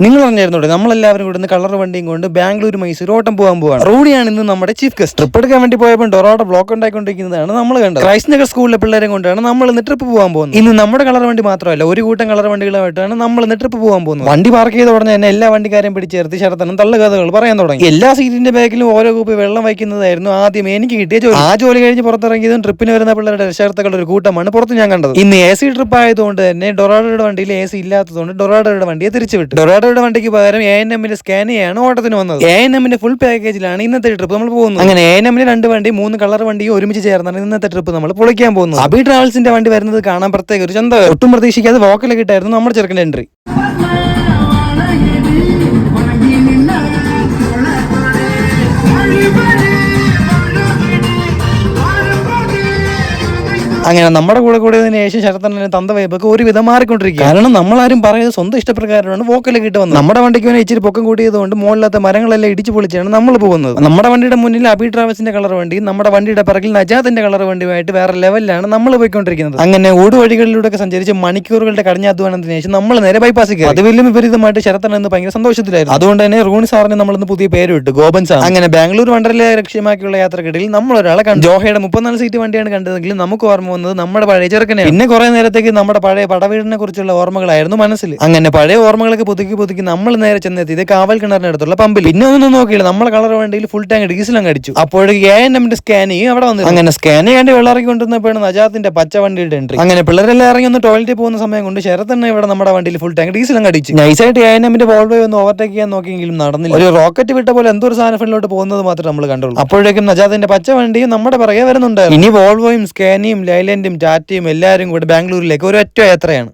നിങ്ങൾ അറിഞ്ഞായിരുന്നോ നമ്മളെല്ലാവരും കൂടെ കളർ വണ്ടിയും കൊണ്ട് ബാംഗ്ലൂർ മൈസൂർ ഓട്ടം പോകാൻ പോവാണ്. റോഡിയാണ് ഇന്ന് നമ്മുടെ ചീഫ് ഗസ്റ്റ്. ട്രിപ്പ് എടുക്കാൻ വേണ്ടി പോയപ്പോൾ ഡൊറോടെ ബ്ലോക്ക് ഉണ്ടായിക്കൊണ്ടിരിക്കുന്നതാണ് നമ്മൾ കണ്ടത്. ക്രൈസ്റ്റ് നഗർ സ്കൂളിലെ പിള്ളേരെ കൊണ്ടാണ് നമ്മൾ ഇന്ന് ട്രിപ്പ് പോകാൻ പോകുന്നത്. ഇന്ന് നമ്മുടെ കളർ വണ്ടി മാത്രമല്ല, ഒരു കൂട്ടം കളർ വണ്ടികളായിട്ടാണ് നമ്മൾ ഇന്ന് ട്രിപ്പ് പോകാൻ പോകുന്നത്. വണ്ടി പാർക്ക് ചെയ്ത ഉടനെ തന്നെ എല്ലാ വണ്ടിക്കാരെയും പിടിച്ചേർത്ത് ശരത്തനും തള്ളുകഥകൾ പറയാൻ തുടങ്ങി. എല്ലാ സീറ്റിന്റെ ബാക്കിലും ഓരോ കുപ്പി വെള്ളം വയ്ക്കുന്നതായിരുന്നു ആദ്യം എനിക്ക് കിട്ടിയ ജോലി. ആ ജോലി കഴിഞ്ഞ് പുറത്തിറങ്ങിയതും ട്രിപ്പിന് വരുന്ന പിള്ളേരുടെ രക്ഷകർത്താക്കളുടെ ഒരു കൂട്ടമാണ് പുറത്ത് ഞാൻ കണ്ടത്. ഇന്ന് AC ട്രിപ്പ് ആയതുകൊണ്ട് തന്നെ ഡൊറാഡോയുടെ വണ്ടിയിൽ AC ഇല്ലാത്തതുകൊണ്ട് ഡൊറാഡോയുടെ വണ്ടിയെ തിരിച്ചുവിട്ടു. ഡൊറാഡോയുടെ വണ്ടിക്ക് പകരം A&Mന്റെ സ്കാനിയാണ് ഓട്ടത്തിന് വന്നത്. A&Mന്റെ ഫുൾ പാക്കേജിലാണ് ഇന്നത്തെ ട്രിപ്പ് നമ്മൾ പോകുന്നത്. അങ്ങനെ A&Mന് 2 വണ്ടി 3 കളർ വണ്ടിയും ഒരുമിച്ച് ചേർന്നാണ് ഇന്നത്തെ ട്രിപ്പ് നമ്മൾ പൊളിക്കാൻ പോകുന്നത്. അബി ട്രാവൽസിന്റെ വണ്ടി വരുന്നത് കാണാൻ പ്രത്യേക ഒരു ചന്ത. ഒട്ടും പ്രതീക്ഷിക്കാതെ വോക്കലൊക്കെ ഇട്ടായിരുന്നു നമ്മുടെ ചെറുക്കൻ്റെ എൻട്രി. അങ്ങനെ നമ്മുടെ കൂടെ കൂടിയതിനു ശേഷം ശരത്തന്നെ തന്ത വൈബൊക്കെ ഒരുവിധം മാറിക്കൊണ്ടിരിക്കുക. കാരണം നമ്മളാരും പറയുന്നത് സ്വന്തം ഇഷ്ടപ്രകാരമാണ് വോക്കലൊക്കെ ഇട്ട് വന്നത്. നമ്മുടെ വണ്ടിക്ക് വേണ്ടി ഇച്ചിരി പൊക്കം കൂട്ടിയതുകൊണ്ട് മുകളിലത്തെ മരങ്ങളെല്ലാം ഇടിച്ചു പൊളിച്ചാണ് നമ്മൾ പോകുന്നത്. നമ്മുടെ വണ്ടിയുടെ മുന്നിൽ അബി ട്രാവൽസിന്റെ കളർ വണ്ടി, നമ്മുടെ വണ്ടിയുടെ പിറകിൽ നജാത്തിന്റെ കളർ വണ്ടിയുമായിട്ട് വേറെ ലെവലിലാണ് നമ്മൾ പോയിക്കൊണ്ടിരിക്കുന്നത്. അങ്ങനെ ഊടുവഴികളിലൂടെ സഞ്ചരിച്ച് മണിക്കൂറുകളുടെ കഠിനാധ്വാനത്തിന് ശേഷം നമ്മൾ നേരെ ബൈപ്പാസ് കയറി. അത് വലിയ വിപരീതമായിട്ട് ശരത്തൻ എന്ന് ഭയങ്കര സന്തോഷത്തിലായിരുന്നു. അതുകൊണ്ട് തന്നെ റൂണി സാറിന് നമ്മളിന്ന് പുതിയ പേര് ഇട്ടു, ഗോപൻ സാർ. അങ്ങനെ ബാംഗ്ലൂർ വണ്ടർല ലക്ഷ്യമാക്കിയുള്ള യാത്രക്കിടയിൽ നമ്മൾ ഒരാളെ കണ്ടു. ജോഹയുടെ 34 സീറ്റ് വണ്ടിയാണ് കണ്ടതെങ്കിലും നമുക്ക് ഓർമ്മ വന്നത് നമ്മുടെ പഴയ ചെറുക്കനെ. പിന്നെ കുറെ നേരത്തേക്ക് നമ്മുടെ പഴയ പടവീടിനെ കുറിച്ചുള്ള ഓർമ്മകളായിരുന്നു മനസ്സിൽ. അങ്ങനെ പഴയ ഓർമ്മകളൊക്കെ പുതുക്കി നമ്മൾ നേരെ ചെന്നെത്തിയത് കാവൽ കിണറിനടുത്തുള്ള പമ്പിൽ. പിന്നെ ഒന്നും നോക്കിയില്ല, നമ്മളെ കളർ വണ്ടിയിൽ ഫുൾ ടാങ്ക് ഡീസലും അടിച്ചു. അപ്പോഴേക്ക് A&Mന്റെ സ്കാനിയും അവിടെ വന്നു. അങ്ങനെ സ്കാനി കണ്ട് വെള്ളറക്കി കൊണ്ടുവന്നപ്പോഴാണ് നജാത്തിന്റെ പച്ച വണ്ടിയുടെ എൻട്രി. അങ്ങനെ പിള്ളേരെല്ലാം ഇറങ്ങി ഒന്ന് ടോയ്ലറ്റിൽ പോകുന്ന സമയം കൊണ്ട് ശരത്തന്നെ ഇവിടെ നമ്മുടെ വണ്ടിയിൽ ഫുൾ ടാങ്ക് ഡീസലും അടിച്ചു. നൈസായിട്ട് A&Mന്റെ വോൾവോ ഒന്ന് ഓവർടേക്ക് ചെയ്യാൻ നോക്കിയെങ്കിലും നടന്നില്ല. ഒരു റോക്കറ്റ് വിട്ട പോലെ എന്തോ ഒരു സാധനം ഫ്രണ്ടിലോട്ട് പോകുന്നത് മാത്രം നമ്മൾ കണ്ടുള്ളൂ. അപ്പോഴേക്കും നജാത്തിന്റെ പച്ച വണ്ടിയും നമ്മുടെ പിറകെ വരുന്നുണ്ടായിരുന്നു. ഇനി വോൾവോയും സ്കാനിയും ലൈലൻഡും ടാറ്റയും എല്ലാവരും കൂടെ ബാംഗ്ലൂരിലേക്ക് ഒരു ഒറ്റ യാത്രയാണ്.